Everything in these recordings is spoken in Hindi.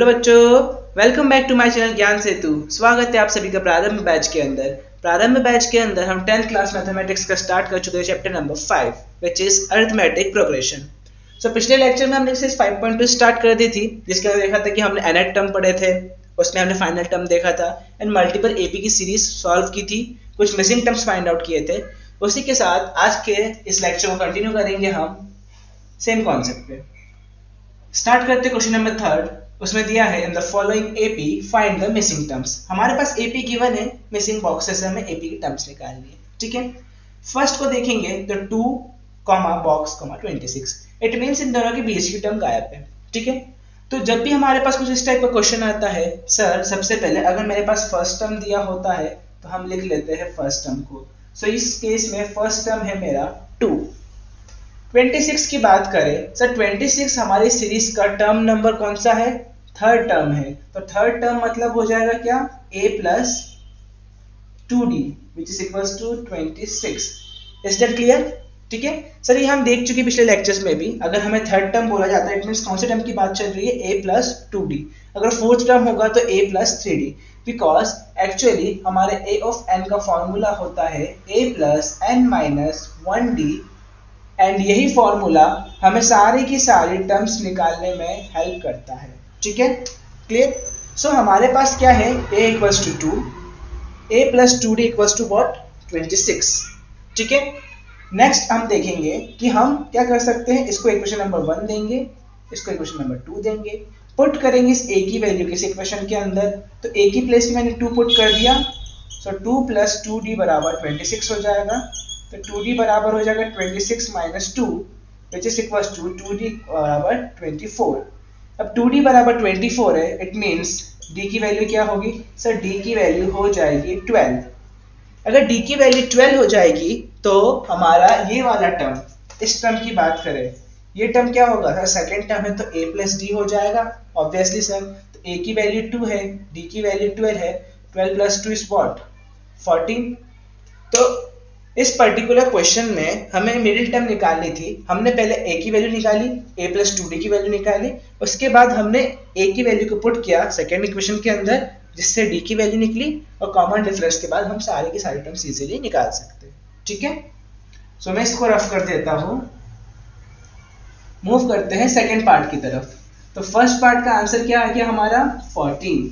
हेलो बच्चों, welcome back to my channel Gyan Setu. स्वागत है आप सभी का प्रारंभ बैच के अंदर। प्रारंभ बैच के अंदर हम 10th क्लास मैथमेटिक्स का स्टार्ट कर चुके हैं chapter number 5 which is arithmetic progression. सो पिछले लेक्चर में हमने एक्सरसाइज 5.2 स्टार्ट कर दी थी, जिसके अंदर देखा था कि हमने एनेट टर्म पढ़े थे, उसमें हमने फाइनल टर्म देखा था एंड मल्टीपल एपी की सीरीज सॉल्व की थी, कुछ मिसिंग टर्म्स फाइंड आउट किए थे। उसी के साथ आज के इस लेक्चर को कंटिन्यू करेंगे हम सेम कॉन्सेप्ट पे। स्टार्ट करते क्वेश्चन नंबर 3। उसमें दिया है in the following AP find the missing terms. हमारे पास एपी गिवन है, मिसिंग बॉक्सेस से हमें एपी की टर्म्स निकालनी है। ठीक है, फर्स्ट को देखेंगे तो 2 बॉक्स 26। इट मींस इन दोनों के बीच की टर्म गायब है। ठीक है, तो जब भी हमारे पास कुछ इस टाइप का क्वेश्चन आता है, सर सबसे पहले अगर मेरे पास फर्स्ट टर्म दिया होता है तो हम लिख लेते हैं फर्स्ट टर्म को। सो इस केस में फर्स्ट टर्म है मेरा 2। 26 की बात करें, सर 26 हमारी सीरीज का टर्म नंबर कौन सा है? थर्ड टर्म है। तो थर्ड टर्म मतलब हो जाएगा क्या? a plus 2d which is equals to 26। Is that clear? ठीक है सर, ये हम देख चुके पिछले लेक्चर्स में भी। अगर हमें थर्ड टर्म बोला जाता है इट मींस कौन से टर्म की बात चल रही है? a plus 2d। अगर फोर्थ टर्म होगा तो a plus 3d, because actually हमारे a ऑफ n का फॉर्मूला होता है a plus n minus 1d and यही फॉर्मूला हमें सारी की सारी टर्म्स निकालने में हेल्प करता है। ठीक है, क्लियर? सो हमारे पास क्या है? a equals to 2, a plus 2d equals to what? 26। ठीक है, नेक्स्ट हम देखेंगे कि हम क्या कर सकते हैं। इसको इक्वेशन नंबर 1 देंगे, इसको इक्वेशन नंबर 2 देंगे, पुट करेंगे इस a की वैल्यू किस इक्वेशन के अंदर। तो a की प्लेस में मैंने 2 पुट कर दिया, सो 2 प्लस 2d बराबर 26 हो जाएगा। तो 2d बराबर हो जाएगा 26 minus 2 which is equals to 2d बराबर 24। अब 2d बराबर 24 है, इट मींस d की वैल्यू क्या होगी? सर d की वैल्यू हो जाएगी 12। अगर d की वैल्यू 12 हो जाएगी तो हमारा ये वाला टर्म, इस टर्म की बात करें, ये टर्म क्या होगा? सर सेकेंड टर्म है तो a प्लस d हो जाएगा ऑब्वियसली सर। तो a की वैल्यू 2 है, d की वैल्यू 12 है, 12 प्लस 2 इज व्हाट? 14। तो इस पर्टिकुलर क्वेश्चन में हमें मिडिल टर्म निकालनी थी। हमने पहले a की वैल्यू निकाली, a प्लस 2d की वैल्यू निकाली, उसके बाद हमने a की वैल्यू को पुट किया सेकेंड इक्वेशन के अंदर, जिससे d की वैल्यू निकली, और कॉमन डिफरेंस के बाद हम सारे की सारी टर्म्स इजीली निकाल सकते हैं। ठीक है, सो मैं इसको रफ कर देता हूं। मूव करते हैं सेकेंड पार्ट की तरफ। तो फर्स्ट पार्ट का आंसर क्या आ गया हमारा? 14।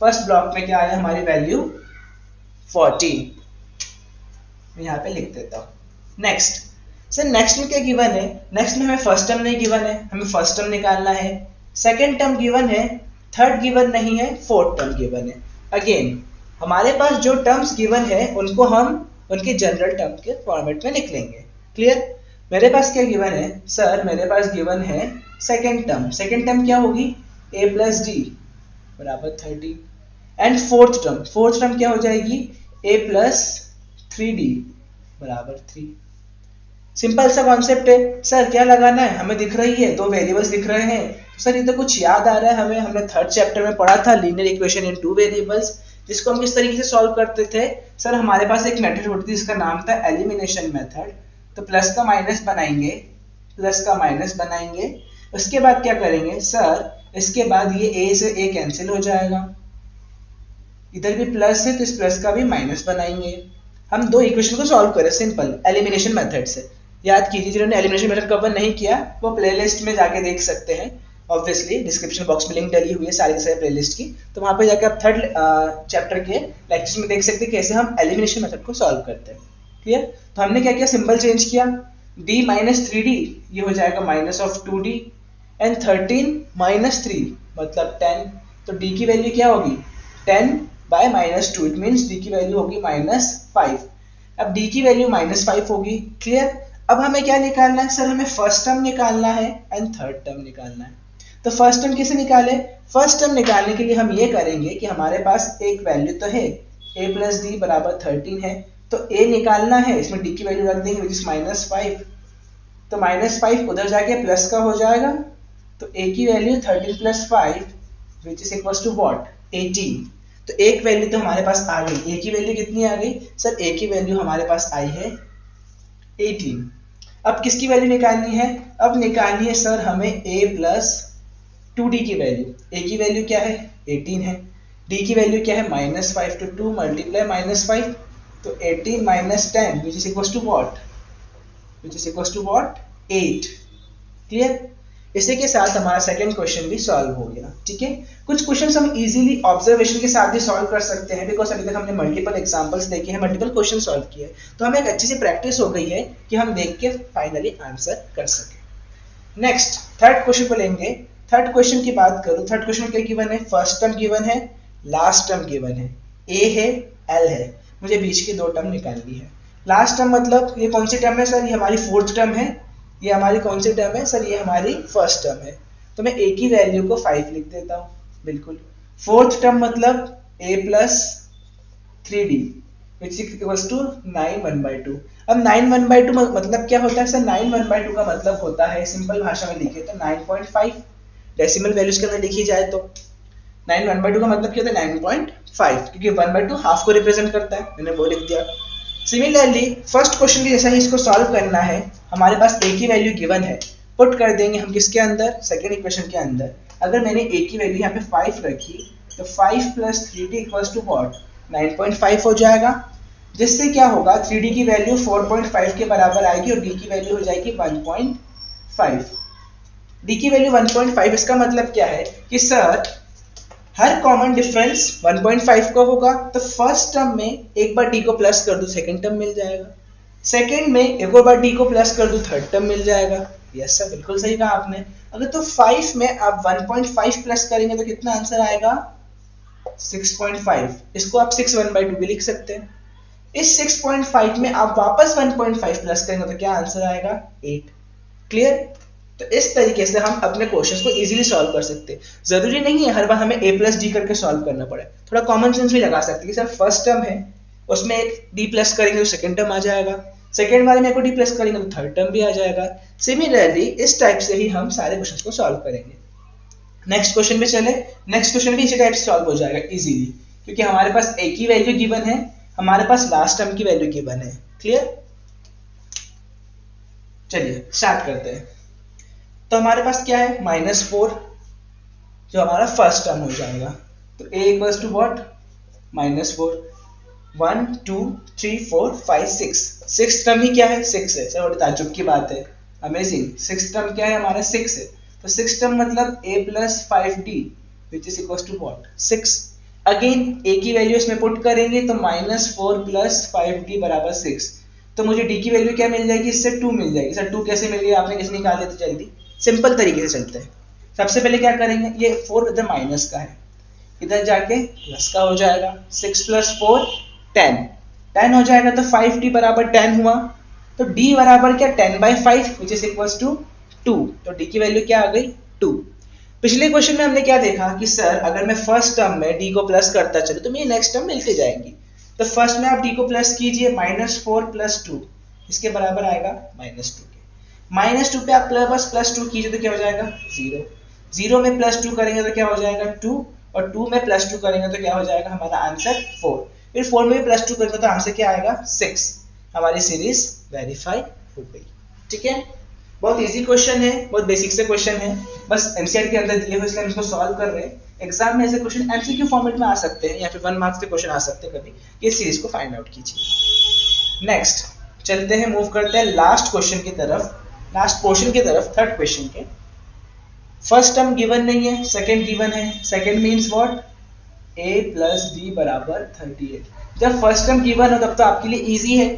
फर्स्ट ब्लॉक में क्या आया हमारी वैल्यू? 14। यहाँ पे लिख देता हूँ। नेक्स्ट, सर नेक्स्ट में क्या गिवन है? नेक्स्ट में हमें फर्स्ट टर्म नहीं गिवन है, हमें फर्स्ट टर्म निकालना है। सेकंड टर्म गिवन है, थर्ड गिवन नहीं है, फोर्थ टर्म गिवन है। अगेन हमारे पास जो टर्म्स गिवन है उनको हम उनके जनरल टर्म के फॉर्मेट में लिख लेंगे। क्लियर? मेरे पास क्या गिवन है? सर मेरे पास गिवन है सेकेंड टर्म। सेकेंड टर्म क्या होगी? a प्लस डी बराबर 30 एंड फोर्थ टर्म क्या हो जाएगी? a प्लस 3d बराबर 3। सिंपल सा कॉन्सेप्ट है। सर क्या लगाना है? हमें दिख रही है, दो वेरिएबल्स दिख रहे हैं। तो सर ये तो कुछ याद आ रहा है हमें, हमने थर्ड चैप्टर में पढ़ा था लीनियर इक्वेशन इन 2 वेरिएबल्स, जिसको हम किस तरीके से सॉल्व करते थे। सर हमारे पास एक मेथड होती थी जिसका नाम था एलिमिनेशन मेथड। तो प्लस का माइनस बनाएंगे, प्लस का माइनस बनाएंगे, उसके बाद क्या करेंगे? सर इसके बाद ये a से a कैंसिल हो जाएगा, इधर भी प्लस है तो इस प्लस का भी माइनस बनाएंगे। हम दो इक्वेशन को सॉल्व करें सिंपल एलिमिनेशन मेथड से। याद कीजिए, जिन्होंने एलिमिनेशन मेथड कवर नहीं किया वो प्लेलिस्ट में जाके देख सकते हैं। ऑब्वियसली डिस्क्रिप्शन बॉक्स में लिंक डली हुई है सारी प्लेलिस्ट की, तो वहां पे जाकर आप थर्ड चैप्टर के लेक्चर्स में देख सकते हैं कैसे हम एलिमिनेशन मेथड को सॉल्व करते हैं। क्लियर? तो हमने क्या किया? सिंबल चेंज किया, d माइनस 3d ये हो जाएगा minus of 2d and 13 minus 3 मतलब 10। तो d की वैल्यू क्या होगी? 10 bye minus 2, it means d की वैल्यू होगी माइनस 5। अब d की वैल्यू माइनस 5 होगी। क्लियर? अब हमें क्या निकालना है? सर हमें फर्स्ट टर्म निकालना है एंड थर्ड टर्म निकालना है। तो फर्स्ट टर्म कैसे निकाले? फर्स्ट टर्म निकालने के लिए हम ये करेंगे कि हमारे पास एक वैल्यू तो है a प्लस डी बराबर 13 है, तो a निकालना है, इसमें d की वैल्यू रख देंगे विच इज माइनस 5। तो माइनस 5 उधर जाके प्लस का हो जाएगा, तो a की वैल्यू 13 plus 5 which is equals to what? 18। तो एक वैल्यू तो हमारे पास आ गई। a की वैल्यू कितनी आ गई? सर a की वैल्यू हमारे पास आई है 18। अब किसकी वैल्यू निकालनी है? अब निकालनी है सर हमें a प्लस 2d की वैल्यू, a की वैल्यू क्या है 18 है, d की वैल्यू क्या है -5, तो 2 मल्टीप्लाई -5, तो 18 minus 10 which is equals to what, which is equals to what 8। Clear. इसी के साथ हमारा सेकंड क्वेश्चन भी सॉल्व हो गया। ठीक है, कुछ क्वेश्चंस हम इजीली ऑब्जर्वेशन के साथ भी सॉल्व कर सकते हैं, बिकॉज अभी तक हमने मल्टीपल एग्जांपल्स देखे हैं, मल्टीपल क्वेश्चन सॉल्व किए, तो हमें एक अच्छी सी प्रैक्टिस हो गई है कि हम देख के फाइनली आंसर कर सके। नेक्स्ट थर्ड क्वेश्चन को लेंगे। थर्ड क्वेश्चन की बात करूं, थर्ड क्वेश्चन में क्या गिवन है, फर्स्ट टर्म गिवन है, लास्ट टर्म गिवन है, ए है एल है, मुझे बीच की दो टर्म निकालनी है। लास्ट टर्म मतलब ये कौन सी टर्म है सर, ये हमारी फोर्थ टर्म है, ये हमारी कौन सी टर्म है सर, ये हमारी फर्स्ट टर्म है, तो मैं ए की वैल्यू को 5 लिख देता हूँ, बिल्कुल। फोर्थ टर्म मतलब a plus 3d which equals to 9 1/2। अब 9 1/2 मतलब क्या होता है सर, 9 1/2 का मतलब होता है, सिंपल भाषा में लिखे तो 9.5, डेसिमल वैल्यूज के अंदर लिखी जाए तो 9 1/2 का मतलब क्या होता है 9.5, क्योंकि 1/2 हाफ को रिप्रेजेंट करता है, मैंने वो लिख दिया। सिमिलरली फर्स्ट क्वेश्चन की जैसा ही इसको सॉल्व करना है, हमारे पास a की वैल्यू गिवन है, पुट कर देंगे हम किसके अंदर, सेकेंड इक्वेशन के अंदर। अगर मैंने a की वैल्यू यहाँ पे 5 रखी, तो 5 plus 3d equals to what 9.5 हो जाएगा, जिससे क्या होगा 3d की वैल्यू 4.5 के बराबर आएगी और d की वैल्यू हो जाएगी 1.5। d की वैल्यू 1.5, इसका मतलब क्या है कि सर हर कॉमन डिफरेंस 1.5 का होगा, तो फर्स्ट टर्म में एक बार d को प्लस कर दूं सेकंड टर्म मिल जाएगा, सेकंड में एक और बार d को प्लस कर दूं थर्ड टर्म मिल जाएगा। यस सर, बिल्कुल सही कहा आपने। अगर तो 5 में आप 1.5 प्लस करेंगे तो कितना आंसर आएगा 6.5, इसको आप 6 1/2 भी लिख सकते हैं। इस 6.5 में आप वापस 1.5 प्लस करेंगे तो क्या आंसर आएगा 8। क्लियर। तो इस तरीके से हम अपने क्वेश्चंस को इजीली सॉल्व कर सकते हैं। जरूरी नहीं है हर बार हमें a प्लस डी करके सॉल्व करना पड़े, थोड़ा कॉमन सेंस भी लगा सकते हैं कि सर फर्स्ट टर्म है उसमें एक d प्लस करेंगे तो सेकंड टर्म आ जाएगा, सेकंड वाले में को d प्लस करेंगे तो थर्ड टर्म भी आ जाएगा। सिमिलरली इस टाइप से ही हम सारे क्वेश्चंस को सॉल्व करेंगे। नेक्स्ट क्वेश्चन पे चले। नेक्स्ट क्वेश्चन भी इसी टाइप से सॉल्व हो जाएगा इजीली, क्योंकि हमारे पास a की वैल्यू गिवन है, हमारे पास लास्ट टर्म की वैल्यू गिवन है। क्लियर। चलिए स्टार्ट करते हैं। तो हमारे पास क्या है -4, जो हमारा फर्स्ट टर्म हो जाएगा, तो a equals to what -4, 1 2 3 4 5 6, six term ही क्या है 6 है। सर बड़ी ताज्जुब की बात है, अमेजिंग। सिक्स टर्म क्या है हमारा 6 है, तो सिक्स टर्म मतलब a plus 5d which is equals to what 6। Again a की वैल्यू इसमें पुट करेंगे तो -4 प्लस 5d बराबर 6, तो मुझे d की वैल्यू क्या मिल जाएगी, इससे 2 मिल जाएगी। सर 2 कैसे मिल गई, आपने कैसे निकाल लिया, तो जल्दी सिंपल तरीके से चलते हैं। सबसे पहले क्या करेंगे, ये 4 इधर माइनस का है, इधर जाके प्लस का हो जाएगा, 6 प्लस 4 10, 10 हो जाएगा, तो 5d बराबर 10 हुआ, तो d बराबर क्या 10/5 विच इज इक्वल्स टू 2, तो d की वैल्यू क्या आ गई 2। पिछले क्वेश्चन में हमने क्या देखा कि सर अगर मैं फर्स्ट टर्म में d को प्लस करता चलूं तो मेरी नेक्स्ट टर्म मिलती जाएंगी, तो फर्स्ट में आप d को प्लस कीजिए, -4 प्लस 2 इसके बराबर आएगा -2 के, -2 पे आप प्लस 2 कीजिए तो क्या हो जाएगा 0, 0 में प्लस 2 करेंगे तो क्या हो जाएगा 2, और 2 में प्लस 2 करेंगे तो क्या हो जाएगा हमारा आंसर 4, फिर 4 में भी प्लस 2 करेंगे तो आंसर क्या आएगा 6। हमारी सीरीज वेरीफाई हो गई। ठीक है, बहुत इजी क्वेश्चन है, बहुत बेसिक से क्वेश्चन है, बस एनसीईआरटी के अंदर दिए हुए इसलिए हम इसको सॉल्व कर रहे हैं। एग्जाम में ऐसे क्वेश्चन एमसीक्यू फॉर्मेट में आ सकते हैं या फिर 1 मार्क्स के क्वेश्चन आ सकते हैं कभी, ये सीरीज को फाइंड आउट कीजिए। नेक्स्ट चलते हैं, मूव करते हैं लास्ट क्वेश्चन की तरफ, लास्ट पोर्शन की तरफ, थर्ड क्वेश्चन के। फर्स्ट टर्म गिवन नहीं है, सेकंड गिवन है, second means what a plus d बराबर 38। जब फर्स्ट टर्म गिवन हो तब तो आपके लिए इजी है,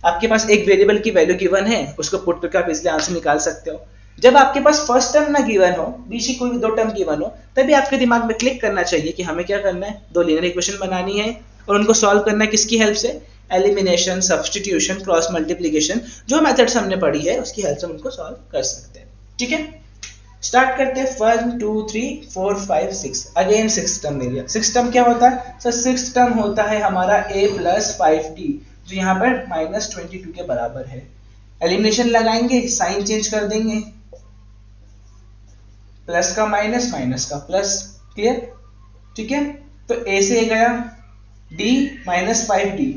आपके पास एक वेरिएबल की वैल्यू गिवन है, उसको पुट करके आप इसलिए आंसर निकाल सकते हो। जब आपके पास फर्स्ट टर्म ना गिवन हो, बीच की कोई भी दो टर्म गिवन हो, तभी आपके दिमाग में क्लिक करना चाहिए कि हमें क्या करना है, दो लीनियर इक्वेशन बनानी है और उनको सॉल्व करना है किसकी हेल्प से, एलिमिनेशन, सब्स्टिट्यूशन, क्रॉस मल्टीप्लिकेशन, जो मेथड्स हमने पढ़ी है उसकी हेल्प से हम उनको सॉल्व कर सकते हैं। ठीक है, स्टार्ट करते हैं। 1 2 3 4 5 6, अगेन सिक्स टर्म ले लिया। सिक्स टर्म क्या होता है सर, सिक्स टर्म होता है हमारा a प्लस 5d, जो यहाँ पर -22 के बराबर है। एलिमिनेशन लगाएंगे, साइन चेंज कर देंगे, प्लस का माइनस, माइनस का प्लस। क्लियर। ठीक है, तो a से गया d minus 5d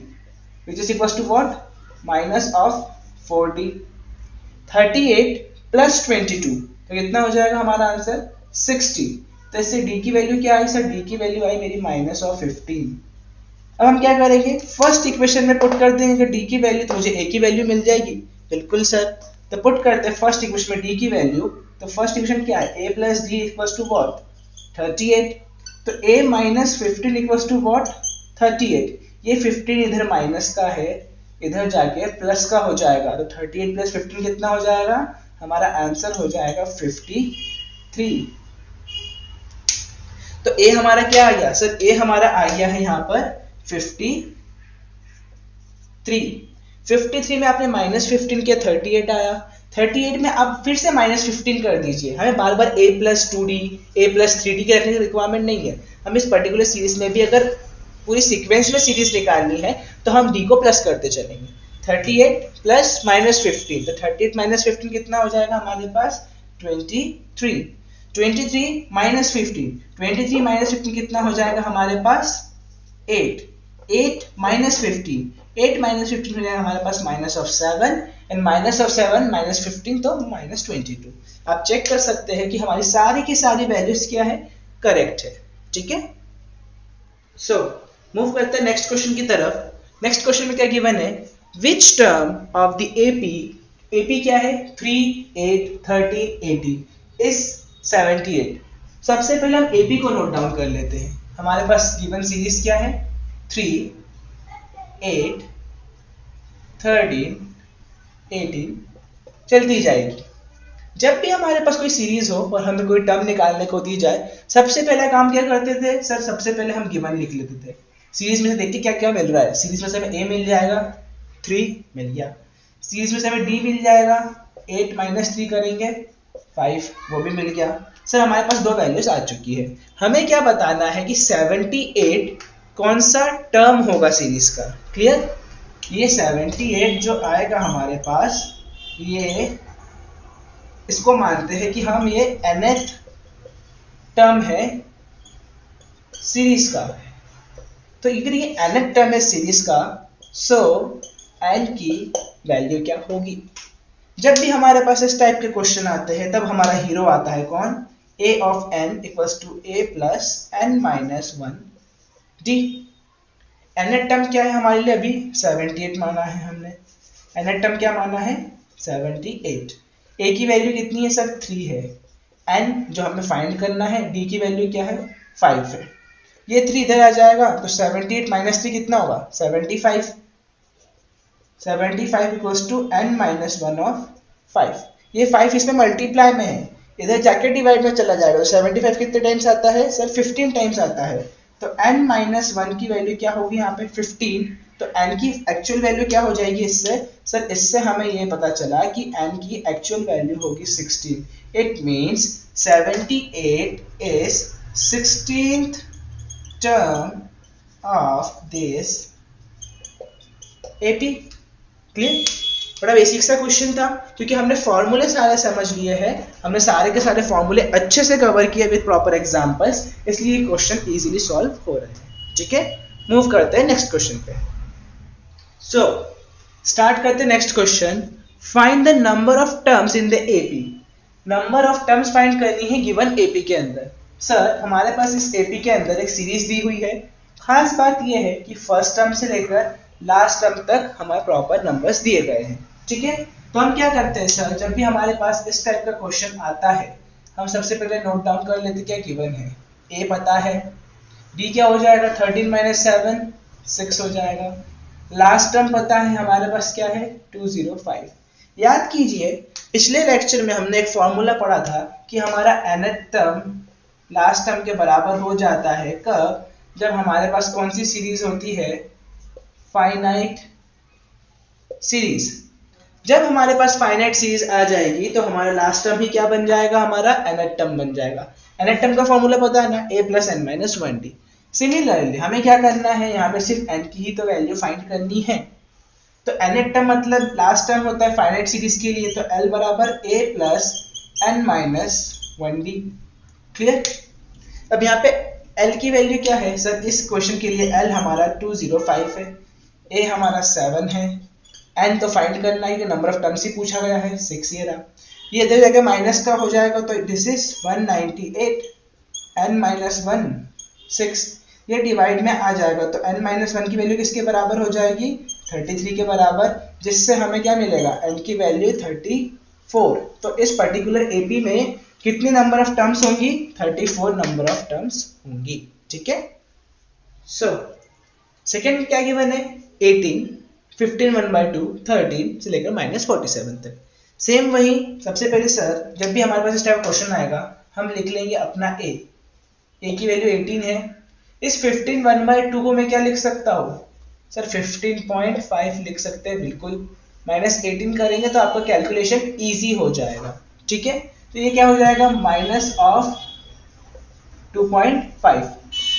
which is equal to what minus of 4d। 38 plus 22 तो कितना हो जाएगा हमारा आंसर 60। तो इससे डी की वैल्यू क्या आई सर? डी की वैल्यू आई मेरी माइनस ऑफ 15। अब हम क्या करेंगे, फर्स्ट इक्वेशन में पुट कर देंगे डी की वैल्यू, तो मुझे ए की वैल्यू मिल जाएगी। बिल्कुल सर, तो पुट करते हैं फर्स्ट इक्वेशन में डी की वैल्यू। तो फर्स्ट इक्वेशन क्या है? A plus D equals to what? 38। तो a minus 15 equals to what? 38। ये 15 इधर माइनस का है, इधर जाके प्लस का हो जाएगा, तो 38 प्लस 15 कितना हो जाएगा? हमारा आंसर हो जाएगा 53। तो a हमारा क्या आ गया सर? a हमारा आ गया है यहाँ पर 53। 53 में आपने माइनस 15 किया, 38 आया। 38 में आप फिर से माइनस 15 कर दीजिए। हमें बार बार a plus 2d a plus 3d के रखने की रिक्वायरमेंट नहीं है। हम इस पर्टिकुलर सीरीज में भी अगर पूरी सीक्वेंस में सीरीज निकालनी है तो हम d को प्लस करते चलेंगे। 38 प्लस माइनस 15, तो 38 माइनस 15 कितना हो जाएगा हमारे पास? 23। 23 माइनस 15, 23 माइनस 15 कितना हो जाएगा हमारे पास? 8। 8 माइनस 15, 8 माइनस 15 हो जाएगा हमारे पास minus of 7, and minus of 7 minus 15 तो माइनस 22। आप चेक कर सकते हैं कि हमारी सारी की सारी वैल्यूज क्या है? करेक्ट है। ठीक है, सो मूव करते हैं नेक्स्ट क्वेश्चन की तरफ। नेक्स्ट क्वेश्चन में क्या गिवन है? Which term of the AP क्या है? 3, 8, 13, 80 इज 78। सबसे पहले हम एपी को नोट डाउन कर लेते हैं। हमारे पास गिवन सीरीज क्या है? 3, 8, 13, 18 चलती जाएगी। जब भी हमारे पास कोई सीरीज हो और हमें कोई टर्म निकालने को दी जाए, सबसे पहला काम क्या करते थे सर? सबसे पहले हम गिवन लिख लेते थे। सीरीज में से देखिए क्या क्या मिल रहा है। सीरीज में से हमें a मिल जाएगा, 3 मिल गया। सीरीज में से हमें d मिल जाएगा, 8 माइनस 3 करेंगे 5, वो भी मिल गया। सर हमारे पास दो वैल्यूज आ चुकी है। हमें क्या बताना है कि 78 कौन सा टर्म होगा सीरीज का। क्लियर? ये 78 जो आएगा हमारे पास, ये इसको मानते हैं कि हम ये nth टर्म है सीरीज का। तो अगर ये nth टर्म है सीरीज का, सो n की वैल्यू क्या होगी? जब भी हमारे पास इस टाइप के क्वेश्चन आते हैं तब हमारा हीरो आता है कौन? a of n equals to a plus n minus 1 d। nth term क्या है हमारे लिए? अभी 78 माना है हमने। nth टर्म क्या माना है? 78। a की वैल्यू कितनी है सर? 3 है। n जो हमें फाइंड करना है, d की वैल्यू क्या है? 5 है। ये 3 इधर आ जाएगा तो 78 माइनस 3 कितना होगा? 75। 75 equals to n minus 1 of 5। ये 5 इसमें मल्टीप्लाई में है, इधर जाके डिवाइड में चला जाएगा। तो 75 कितने टाइम्स आता है सर? 15 टाइम्स आता है। तो n माइनस 1 की वैल्यू क्या होगी यहाँ पे? 15। तो n की एक्चुअल वैल्यू क्या हो जाएगी इससे? सर इससे हमें ये पता चला कि n की एक्चुअल वैल्यू होगी 16। It means 78 is 16th term of this AP। Clear? बड़ा बेसिक सा क्वेश्चन था, क्योंकि हमने फॉर्मूले सारे समझ लिए हैं, हमने सारे के सारे फॉर्मूले अच्छे से कवर किए विद प्रॉपर एग्जांपल्स, इसलिए क्वेश्चन इजीली सॉल्व हो रहे हैं। ठीक है, मूव करते हैं नेक्स्ट क्वेश्चन पे। सो स्टार्ट करते हैं next question. Find the number of terms in the AP। Number of terms find करनी है गिवन AP के अंदर। सर हमारे पास इस AP के अंदर एक सीरीज दी हुई है। खास बात यह है कि फर्स्ट टर्म से लेकर लास्ट टर्म तक हमारे प्रॉपर नंबर्स दिए गए हैं। ठीक है, तो हम क्या करते हैं सर, जब भी हमारे पास इस टाइप का क्वेश्चन आता है, हम सबसे पहले नोट डाउन कर लेते क्या गिवन है। a पता है, d क्या हो जाएगा? 13 माइनस 7 6 हो जाएगा। लास्ट टर्म पता है हमारे पास क्या है? 205। याद कीजिए पिछले लेक्चर में हमने एक फॉर्मूला पढ़ा था कि हमारा nth टर्म लास्ट टर्म के बराबर हो जाता है कब? जब हमारे पास कौन सी सीरीज होती है? Finite series. जब हमारे पास फाइनाइट सीरीज आ जाएगी तो हमारा लास्ट टर्म ही क्या बन जाएगा? हमारा nth टर्म बन जाएगा। nth टर्म का फॉर्मूला पता है ना? a plus n minus 1d। Similarly हमें क्या करना है, यहाँ पे सिर्फ n की ही तो वैल्यू फाइंड करनी है। तो nth टर्म मतलब लास्ट टर्म होता है फाइनाइट सीरीज के लिए, तो l बराबर a plus n minus 1d। Clear? अब यहाँ पे l की वैल्यू क्या है सर? इस क्वेश्चन के लिए l हमारा 205 है, a हमारा 7 है, n तो फाइंड करना है कि नंबर ऑफ टर्म्स ही पूछा गया है, 6 ये रहा। ये इधर जगह माइनस का हो जाएगा तो दिस इज 198 n माइनस 1 6, ये डिवाइड में आ जाएगा तो n माइनस 1 की वैल्यू किसके बराबर हो जाएगी 33 के बराबर, जिससे हमें क्या मिलेगा n की वैल्यू 34। तो इस पर्टिकुलर एपी में कितने नंबर ऑफ टर्म्स होंगी 34 नंबर ऑफ टर्म्स होंगी। ठीक है, सो सेकेंड क्या गिवन है 18, 15 1/2, 13 से लेकर -47 तक। सेम वही सबसे पहले सर जब भी हमारे पास इस टाइप का क्वेश्चन आएगा हम लिख लेंगे अपना a की वैल्यू 18 है। इस 15 1/2 को मैं क्या लिख सकता हूँ सर 15.5 लिख सकते हैं बिल्कुल, -18 करेंगे तो आपका कैलकुलेशन इजी हो जाएगा। ठीक है, तो ये क्या हो जाएगा माइनस ऑफ 2.5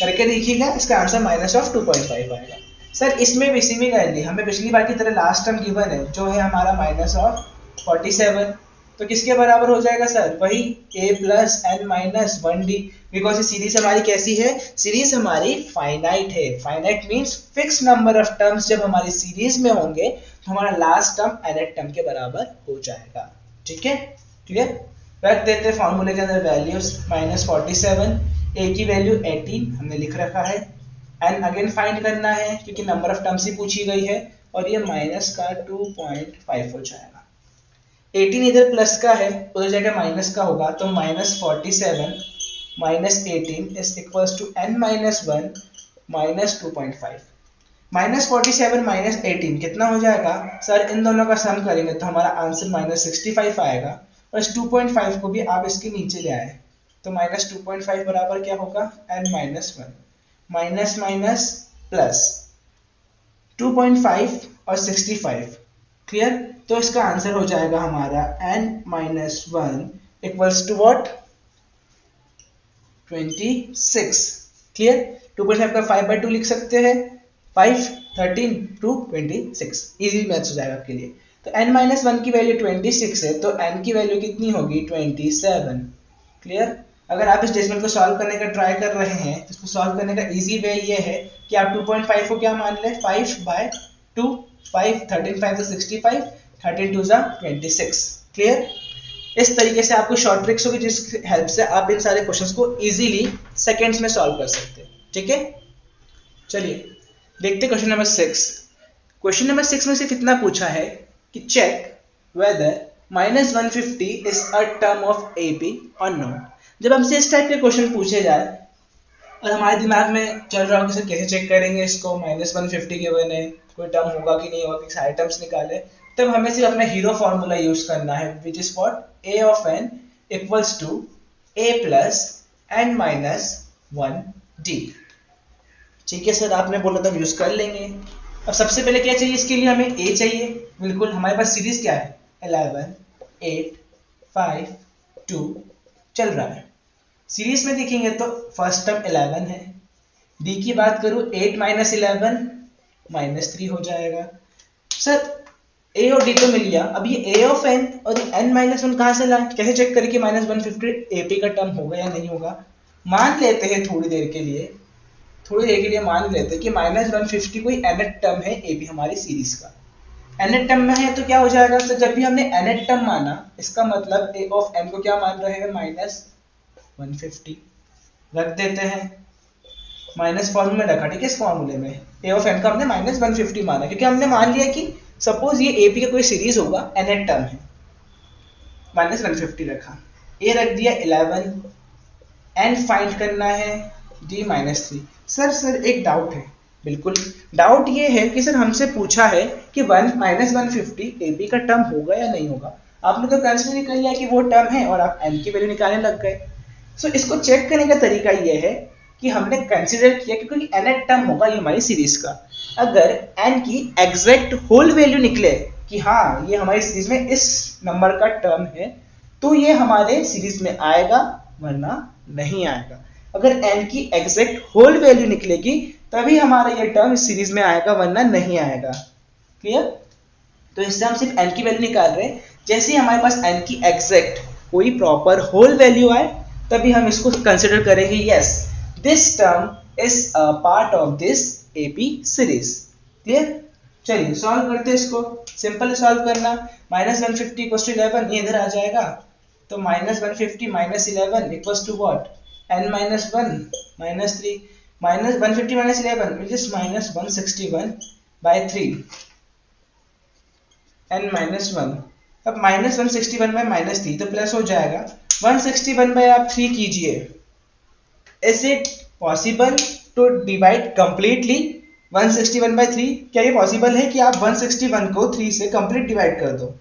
करके देखिएगा, इसका आंसर माइनस ऑफ 2.5 आएगा। सर इसमें भी इसी में करेंगे, हमें पिछली बार की तरह लास्ट टर्म गिवन है जो है हमारा माइनस ऑफ 47, तो किसके बराबर हो जाएगा सर वही a plus n minus 1d, because ये सीरीज हमारी कैसी है, सीरीज हमारी फाइनाइट है। Finite means fix number of terms जब हमारी सीरीज में होंगे तो हमारा लास्ट टर्म nth टर्म के बराबर हो जाएगा। ठीक है, क्लियर, रख देते हैं फॉर्मूले के अंदर वैल्यूज -47, a की वैल्यू 18 हमने लिख रखा है, n अगेन फाइंड करना है क्योंकि नंबर ऑफ टर्म्स ही पूछी गई है, और ये माइनस का 2.5 हो जाएगा। 18 इधर प्लस का है उधर जगह माइनस का होगा, तो -47 minus 18 is equals to n minus 1 minus 2.5। -47 minus 18 कितना हो जाएगा सर, इन दोनों का सम करेंगे तो हमारा आंसर -65 आएगा, और इस 2.5 को भी आप इसके नीचे ले आए तो -2.5 बराबर क्या होगा n minus 1, minus minus plus 2.5 और 65। क्लियर, तो इसका आंसर हो जाएगा हमारा n minus 1 equals to what 26। Clear, 2.5 का 5/2 लिख सकते हैं, 5 13 2 26, इजी मैथ्स हो जाएगा आपके लिए। तो n माइनस 1 की वैल्यू 26 है तो n की वैल्यू कितनी होगी 27। क्लियर, अगर आप इस डेसिमल को सॉल्व करने का ट्राई कर रहे हैं तो इसको सॉल्व करने का इजी वे ये है कि आप 2.5 को क्या मान लें 5/2, 5 13 5 से 65, 13 2 जा 26। क्लियर, इस तरीके से आपको शॉर्ट ट्रिक्स होगी जिस हेल्प से आप इन सारे क्वेश्चंस को इजीली सेकंड्स में सॉल्व कर सकते हैं। ठीक है, चलिए देखते क्वेश्चन नंबर 6। क्वेश्चन नंबर 6 में सिर्फ इतना पूछा है कि check whether -150 is a term of AP और नॉट। जब हमसे इस टाइप के क्वेश्चन पूछे जाए और हमारे दिमाग में चल रहा हो कि सर कैसे चेक करेंगे इसको, -150 के वन है, कोई टर्म होगा कि नहीं होगा, कि सारे टर्म्स निकाले, तब हमें सिर्फ अपना हीरो फॉर्मूला यूज करना है which is what a of n equals to a plus n minus 1d। ठीक है सर, आपने बोला था यूज कर लेंगे। अब सबसे पहले क्या चाहिए इसके लिए, हमें a चाहिए। बिल्कुल, हमारे पास सीरीज क्या है 11 8 5 2 चल रहा है। सीरीज में देखेंगे तो फर्स्ट टर्म 11 है, d की बात करूं 8 माइनस 11 -3 हो जाएगा। सर a और d तो मिल गया, अब ये a ऑफ n और ये n माइनस 1 कहां से लाए, कैसे चेक करें कि -150 AP का टर्म होगा या नहीं होगा। मान लेते हैं थोड़ी देर के लिए मान लेते हैं कि -150 कोई nth टर्म है AP हमारी सीरीज का। nth टर्म में है तो क्या हो जाएगा, तो जब भी हमने nth टर्म माना इसका मतलब a ऑफ n को क्या मान रहे हैं -150। रख देते हैं, माइनस फॉर्मूले में रखा, ठीक है, इस फॉर्मूले में a ऑफ n का हमने -150 माना क्योंकि हमने मान लिया कि सपोज ये AP का कोई सीरीज होगा, nth टर्म है, -150 रखा, a रख दिया 11, n फाइंड करना है d -3। सर एक डाउट है, बिल्कुल डाउट ये है कि सर हमसे पूछा है कि -150 AP का टर्म होगा या नहीं होगा। आपने तो कंसीडर कर लिया कि वो टर्म है और आप n की वैल्यू निकालने लग गए। सो इसको चेक करने का तरीका ये है कि हमने कंसीडर किया कि कोई nth टर्म होगा ये हमारी सीरीज का, अगर n की एग्जैक्ट होल वैल्यू निकले कि हाँ ये हमारी सीरीज में इस नंबर का टर्म है तो ये हमारे सीरीज में आएगा वरना नहीं आएगा। अगर n की एग्जैक्ट होल वैल्यू निकलेगी तभी हमारा ये टर्म इस सीरीज में आएगा वरना नहीं आएगा। क्लियर, तो इससे हम सिर्फ n की वैल्यू निकाल रहे हैं। जैसे ही हमारे पास n की एग्जैक्ट कोई प्रॉपर होल वैल्यू आए तभी हम इसको कंसिडर करेंगे, yes this term is a part of this AP series. Clear, चलिए सॉल्व करते हैं इसको, सिंपल सॉल्व करना। -150 इक्वल्स टू 11, ये इधर आ जाएगा, तो -150 minus 11 equals to what, n minus 1 minus 3, -150 minus 11 which is -161/3 n minus 1। अब -161 बाय -3 तो प्लस हो जाएगा, 161 बाय आप 3 कीजिए। Is it possible to divide completely 161 by 3? क्या ये पॉसिबल है कि आप 161 को 3 से कंप्लीट डिवाइड कर दो?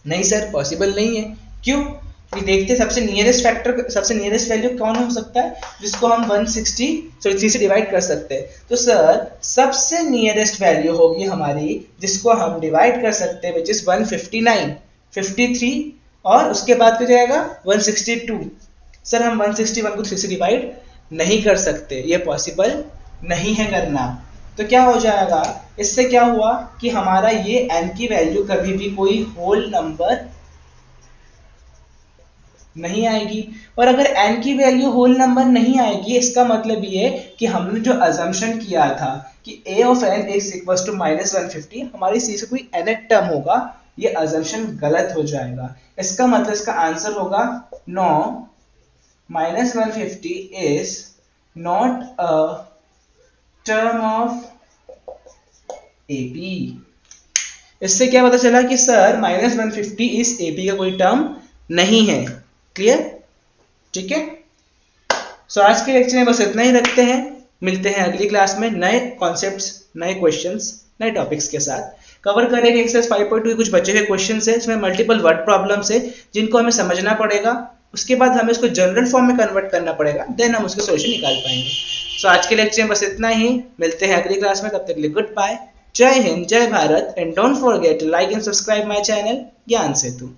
नहीं सर, पॉसिबल नहीं है। क्यों? ये देखते सबसे नियरेस्ट फैक्टर, सबसे नियरेस्ट वैल्यू कौन हो सकता है जिसको हम 3 से डिवाइड कर सकते हैं? तो सर सबसे नियरेस्ट वैल्यू होगी हमारी जिसको हम डिवाइड कर सकते हैं, विच इज 159, 53 और उसके बाद क्या जाएगा 162। सर हम 161 को 3 से डिवाइड नहीं कर सकते, ये पॉसिबल नहीं है करना। तो क्या हो जाएगा, इससे क्या हुआ कि हमारा ये n की वैल्यू कभी भी कोई होल नंबर नहीं आएगी। और अगर n की वैल्यू होल नंबर नहीं आएगी, इसका मतलब ये कि हमने जो अजम्पशन किया था कि a of n is equal to -150, हमारी सी से कोई nth टर्म होगा, ये अजम्पशन गलत हो जाएगा। इसका मतलब इसका आंसर होगा no, -150 is not a term of AP। इससे क्या पता चला कि सर -150 इस AP का कोई टर्म नहीं है। क्लियर? ठीक है। सो आज के लेक्चर में बस इतना ही रखते हैं, मिलते हैं अगली क्लास में नए कॉन्सेप्ट्स, नए क्वेश्चंस, नए टॉपिक्स के साथ। कवर करेंगे एक्सरसाइज 5.2 कुछ बचे हुए क्वेश्चंस है, इसमें मल्टीपल वर्ड प्रॉब्लम्स है जिनको हमें समझना पड़ेगा, उसके बाद हमें इसको जनरल फॉर्म में कन्वर्ट करना पड़ेगा, देन हम उसके सॉल्यूशन निकाल पाएंगे। सो आज के लेक्चर में बस इतना ही, मिलते हैं अगली क्लास में, तब तक के लिए गुड बाय, जय हिंद, जय Bharat, and don't forget to like and subscribe my channel Gyan Setu.